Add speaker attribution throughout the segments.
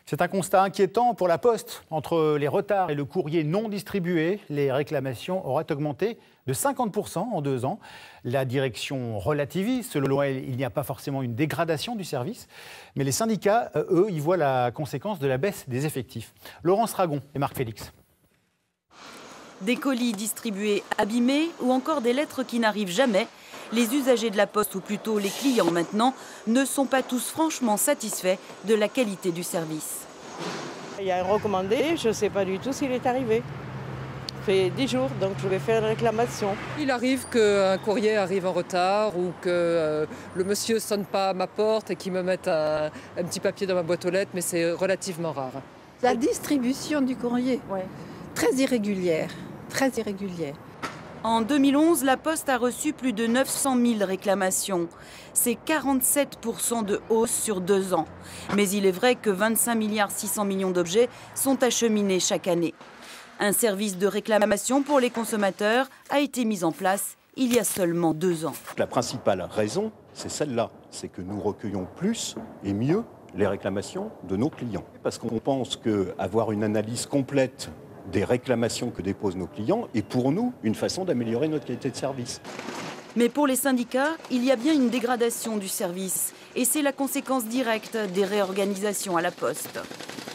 Speaker 1: C'est un constat inquiétant pour la Poste. Entre les retards et le courrier non distribué, les réclamations auraient augmenté de 50% en 2 ans. La direction relativise. Selon elle, il n'y a pas forcément une dégradation du service. Mais les syndicats, eux, y voient la conséquence de la baisse des effectifs. Laurence Ragon et Marc Félix.
Speaker 2: Des colis distribués abîmés ou encore des lettres qui n'arrivent jamais. Les usagers de la Poste, ou plutôt les clients maintenant, ne sont pas tous franchement satisfaits de la qualité du service.
Speaker 3: Il y a un recommandé, je ne sais pas du tout s'il est arrivé. Ça fait 10 jours, donc je vais faire une réclamation.
Speaker 4: Il arrive qu'un courrier arrive en retard ou que le monsieur ne sonne pas à ma porte et qu'il me mette un petit papier dans ma boîte aux lettres, mais c'est relativement rare.
Speaker 5: La distribution du courrier, très irrégulière, très irrégulière.
Speaker 2: En 2011, la Poste a reçu plus de 900 000 réclamations. C'est 47% de hausse sur 2 ans. Mais il est vrai que 25,6 milliards d'objets sont acheminés chaque année. Un service de réclamation pour les consommateurs a été mis en place il y a seulement 2 ans.
Speaker 6: La principale raison, c'est celle-là, c'est que nous recueillons plus et mieux les réclamations de nos clients. Parce qu'on pense qu'avoir une analyse complète des réclamations que déposent nos clients est pour nous une façon d'améliorer notre qualité de service.
Speaker 2: Mais pour les syndicats, il y a bien une dégradation du service. Et c'est la conséquence directe des réorganisations à la Poste.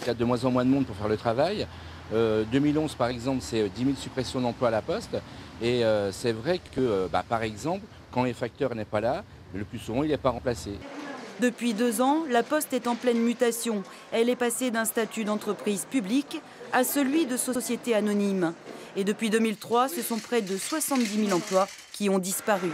Speaker 7: Il y a de moins en moins de monde pour faire le travail. 2011, par exemple, c'est 10 000 suppressions d'emplois à la Poste. Et c'est vrai que, par exemple, quand les facteurs n'est pas là, le plus souvent, il n'est pas remplacé.
Speaker 2: Depuis 2 ans, la Poste est en pleine mutation. Elle est passée d'un statut d'entreprise publique à celui de société anonyme. Et depuis 2003, ce sont près de 70 000 emplois qui ont disparu.